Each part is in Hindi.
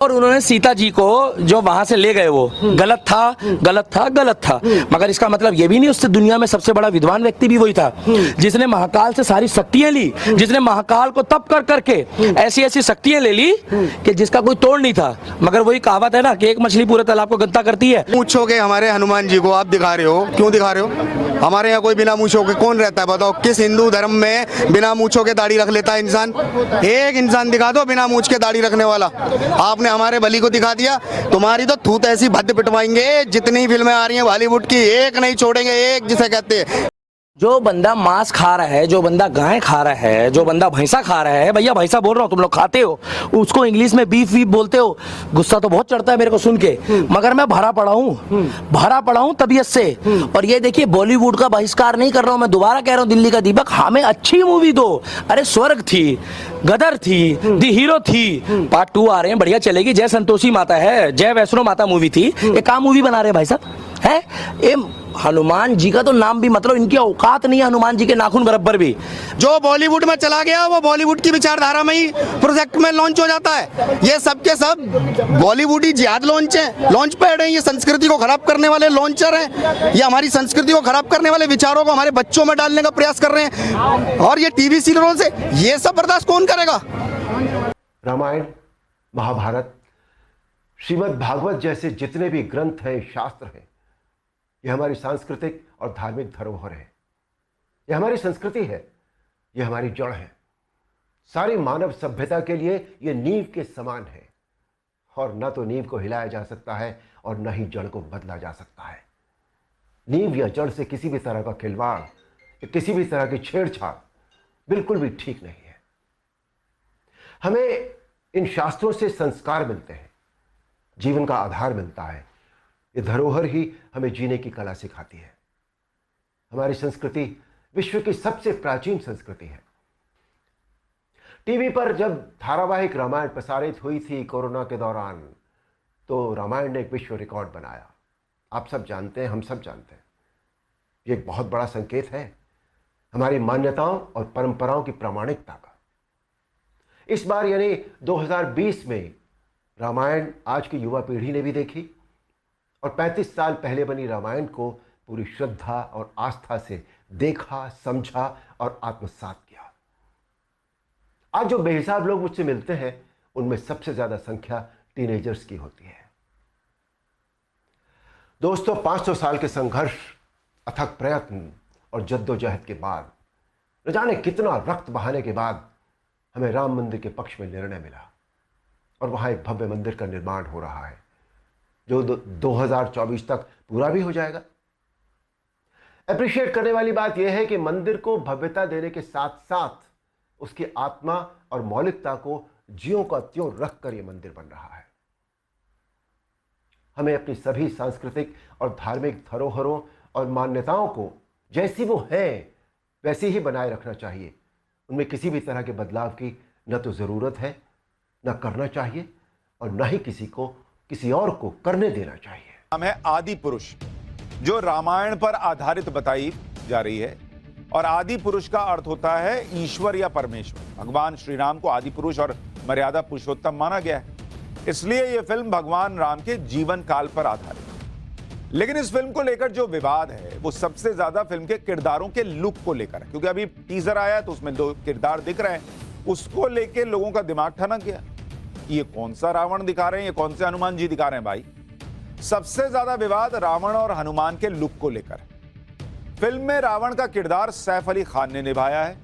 और उन्होंने सीता जी को जो वहां से ले गए वो गलत था, गलत था, गलत था। मगर इसका मतलब ये भी नहीं उससे दुनिया में सबसे बड़ा विद्वान व्यक्ति भी वही था जिसने महाकाल से सारी शक्तियां ली, जिसने महाकाल को तप कर करके ऐसी ऐसी शक्तियां ले ली कि जिसका कोई तोड़ नहीं था। मगर वही कहावत है ना कि एक मछली पूरे तालाब को गंदा करती है। मूंछों के हमारे हनुमान जी को आप दिखा रहे हो, क्यों दिखा रहे हो? हमारे यहाँ कोई बिना मूंछों के कौन रहता है बताओ? किस हिंदू धर्म में बिना मूंछों के दाढ़ी रख लेता है इंसान? एक इंसान दिखा दो बिना मूंछ के दाढ़ी रखने वाला। आपने हमारे बली को दिखा दिया। तुम्हारी तो थूत ऐसी भद्द पिटवाएंगे, जितनी फिल्में आ रही हैं बॉलीवुड की एक नहीं छोड़ेंगे, एक जिसे कहते हैं। जो बंदा मांस खा रहा है, जो बंदा गाय खा रहा है, जो बंदा भैंसा खा रहा है, भैया भैंसा बोल रहा हूँ, तुम लोग खाते हो उसको इंग्लिश में बीफ वीफ बोलते हो। गुस्सा तो बहुत चढ़ता है मेरे को सुन के, मगर मैं भरा पड़ा हूँ तबीयत से। और ये देखिए बॉलीवुड का बहिष्कार नहीं कर रहा हूँ, मैं दोबारा कह रहा हूँ दिल्ली का दीपक हमें अच्छी मूवी दो। अरे स्वर्ग थी, गदर थी, दी हीरो थी, पार्ट 2 आ रहे हैं, बढ़िया चलेगी। जय संतोषी माता है, जय वैष्णो माता मूवी थी, एक काम मूवी बना रहे हैं भाई साहब है। ये हनुमान जी का तो नाम भी मतलब इनकी औकात नहीं है, हनुमान जी के नाखून बराबर भी। जो बॉलीवुड में चला गया वो बॉलीवुड की विचारधारा में ही प्रोजेक्ट में लॉन्च हो जाता है। ये सब के सब बॉलीवुड जिहाद लॉन्च पैड है। ये संस्कृति को खराब करने वाले लॉन्चर हैं। ये हमारी संस्कृति को खराब करने वाले विचारों को हमारे बच्चों में डालने का प्रयास कर रहे हैं। और ये टीवी सीरियलों से ये सब बर्दाश्त कौन करेगा? रामायण, महाभारत, श्रीमद् भागवत जैसे जितने भी ग्रंथ हैं, शास्त्र हैं, ये हमारी सांस्कृतिक और धार्मिक धरोहर है। ये हमारी संस्कृति है, ये हमारी जड़ है। सारी मानव सभ्यता के लिए ये नींव के समान है। और न तो नींव को हिलाया जा सकता है और न ही जड़ को बदला जा सकता है। नींव या जड़ से किसी भी तरह का खिलवाड़, किसी भी तरह की छेड़छाड़ बिल्कुल भी ठीक नहीं है। हमें इन शास्त्रों से संस्कार मिलते हैं, जीवन का आधार मिलता है। ये धरोहर ही हमें जीने की कला सिखाती है। हमारी संस्कृति विश्व की सबसे प्राचीन संस्कृति है। टीवी पर जब धारावाहिक रामायण प्रसारित हुई थी कोरोना के दौरान, तो रामायण ने एक विश्व रिकॉर्ड बनाया। आप सब जानते हैं, हम सब जानते हैं, ये एक बहुत बड़ा संकेत है हमारी मान्यताओं और परंपराओं की प्रामाणिकता का। इस बार यानी 2020 में रामायण आज की युवा पीढ़ी ने भी देखी और 35 साल पहले बनी रामायण को पूरी श्रद्धा और आस्था से देखा, समझा और आत्मसात किया। आज जो बेहिसाब लोग मुझसे मिलते हैं, उनमें सबसे ज्यादा संख्या टीनेजर्स की होती है। दोस्तों, 500 साल के संघर्ष, अथक प्रयत्न और जद्दोजहद के बाद, न जाने कितना रक्त बहाने के बाद हमें राम मंदिर के पक्ष में निर्णय मिला और वहां एक भव्य मंदिर का निर्माण हो रहा है जो 2024 तक पूरा भी हो जाएगा। अप्रिशिएट करने वाली बात यह है कि मंदिर को भव्यता देने के साथ साथ उसकी आत्मा और मौलिकता को ज्यों का त्यों रखकर यह मंदिर बन रहा है। हमें अपनी सभी सांस्कृतिक और धार्मिक धरोहरों और मान्यताओं को जैसी वो हैं वैसी ही बनाए रखना चाहिए। उनमें किसी भी तरह के बदलाव की न तो जरूरत है, न करना चाहिए और न ही किसी और को करने देना चाहिए। नाम है आदि पुरुष, जो रामायण पर आधारित बताई जा रही है। और आदि पुरुष का अर्थ होता है ईश्वर या परमेश्वर। भगवान श्री राम को आदि पुरुष और मर्यादा पुरुषोत्तम माना गया है, इसलिए यह फिल्म भगवान राम के जीवन काल पर आधारित है। लेकिन इस फिल्म को लेकर जो विवाद है वो सबसे ज्यादा फिल्म के किरदारों के लुक को लेकर है, क्योंकि अभी टीजर आया है तो उसमें 2 किरदार दिख रहे हैं, उसको लेकर लोगों का दिमाग ठनक गया। ये कौन सा रावण दिखा रहे हैं, ये कौन से हनुमान जी दिखा रहे हैं भाई। सबसे ज्यादा विवाद रावण और हनुमान के लुक को लेकर है। फिल्म में रावण का किरदार सैफ अली खान ने निभाया है।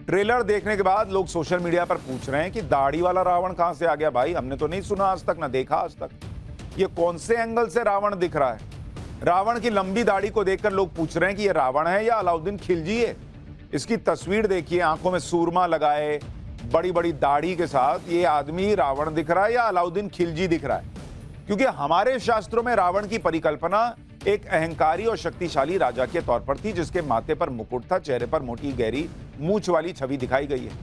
ट्रेलर देखने के बाद लोग सोशल मीडिया पर पूछ रहे हैं कि दाढ़ी वाला रावण कहां से आ गया भाई, हमने तो नहीं सुना आज तक, ना देखा आज तक। ये कौन से एंगल से रावण दिख रहा है। रावण की लंबी दाढ़ी को देखकर लोग पूछ रहे हैं कि ये रावण है या अलाउद्दीन खिलजी है। इसकी तस्वीर देखिए, आंखों में सूरमा लगाए, बड़ी बड़ी दाढ़ी के साथ ये आदमी रावण दिख रहा है या अलाउद्दीन खिलजी दिख रहा है। क्योंकि हमारे शास्त्रों में रावण की परिकल्पना एक अहंकारी और शक्तिशाली राजा के तौर पर थी, जिसके माथे पर मुकुट था, चेहरे पर मोटी गहरी मूंछ वाली छवि दिखाई गई है।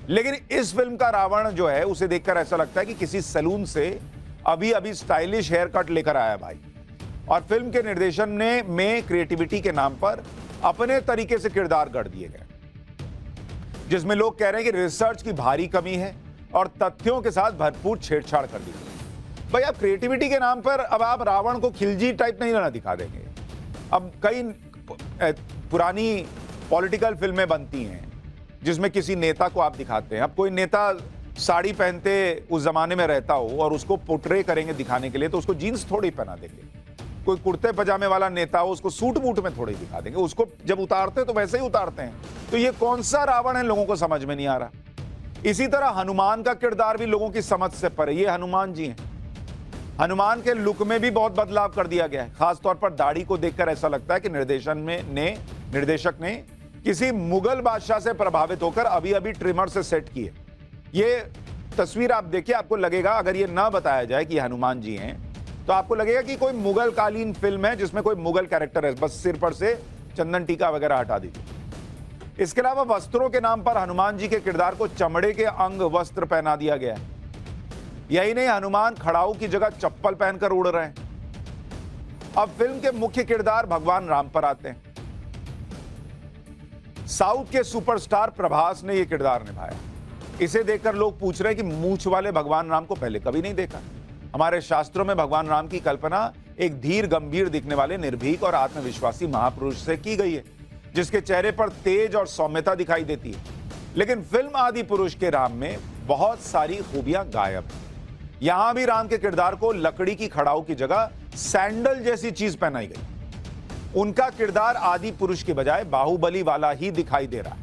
लेकिन इस फिल्म का रावण जो है, उसे देखकर ऐसा लगता है कि किसी सैलून से अभी स्टाइलिश हेयर कट लेकर आया भाई। और फिल्म के निर्देशन में क्रिएटिविटी के नाम पर अपने तरीके से किरदार गढ़ दिए गए, जिसमें लोग कह रहे हैं कि रिसर्च की भारी कमी है और तथ्यों के साथ भरपूर छेड़छाड़ कर दी। भाई आप क्रिएटिविटी के नाम पर अब आप रावण को खिलजी टाइप नहीं ना दिखा देंगे। अब कई पुरानी पॉलिटिकल फिल्में बनती हैं जिसमें किसी नेता को आप दिखाते हैं। अब कोई नेता साड़ी पहनते उस जमाने में रहता हो और उसको पोर्ट्रे करेंगे दिखाने के लिए, तो उसको जीन्स थोड़ी पहना देंगे। कोई कुर्ते पजामे वाला नेता हो उसको सूट बूट में थोड़ी दिखा देंगे। उसको जब उतारते तो वैसे ही उतारते हैं। तो ये कौन सा रावण है, लोगों को समझ में नहीं आ रहा। इसी तरह हनुमान का किरदार भी लोगों की समझ से परे। ये हनुमान जी हैं। हनुमान के लुक में भी बहुत बदलाव कर दिया गया है। खासतौर पर दाढ़ी को देखकर ऐसा लगता है कि निर्देशक ने किसी मुगल बादशाह से प्रभावित होकर अभी अभी ट्रिमर से सेट की है। ये तस्वीर आप देखिए, आपको लगेगा, अगर ये ना बताया जाए कि ये हनुमान जी हैं, तो आपको लगेगा कि कोई मुगल कालीन फिल्म है जिसमें कोई मुगल कैरेक्टर है। बस सिर पर से चंदन टीका वगैरह हटा दीजिए। इसके अलावा वस्त्रों के नाम पर हनुमान जी के किरदार को चमड़े के अंग वस्त्र पहना दिया गया है। यही नहीं, हनुमान खड़ाऊ की जगह चप्पल पहनकर उड़ रहे हैं। अब फिल्म के मुख्य किरदार भगवान राम पर आते हैं। साउथ के सुपरस्टार प्रभास ने यह किरदार निभाया। इसे देखकर लोग पूछ रहे हैं कि मूंछ वाले भगवान राम को पहले कभी नहीं देखा। हमारे शास्त्रों में भगवान राम की कल्पना एक धीर गंभीर दिखने वाले निर्भीक और आत्मविश्वासी महापुरुष से की गई है, जिसके चेहरे पर तेज और सौम्यता दिखाई देती है। लेकिन फिल्म आदि पुरुष के राम में बहुत सारी खूबियां गायब हैं। यहां भी राम के किरदार को लकड़ी की खड़ाऊ की जगह सैंडल जैसी चीज पहनाई गई। उनका किरदार आदि पुरुष की बजाय बाहुबली वाला ही दिखाई दे रहा है।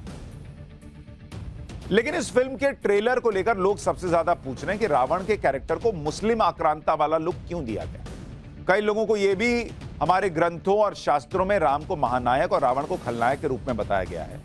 लेकिन इस फिल्म के ट्रेलर को लेकर लोग सबसे ज्यादा पूछ रहे हैं कि रावण के कैरेक्टर को मुस्लिम आक्रांता वाला लुक क्यों दिया गया। कई लोगों को यह भी हमारे ग्रंथों और शास्त्रों में राम को महानायक और रावण को खलनायक के रूप में बताया गया है।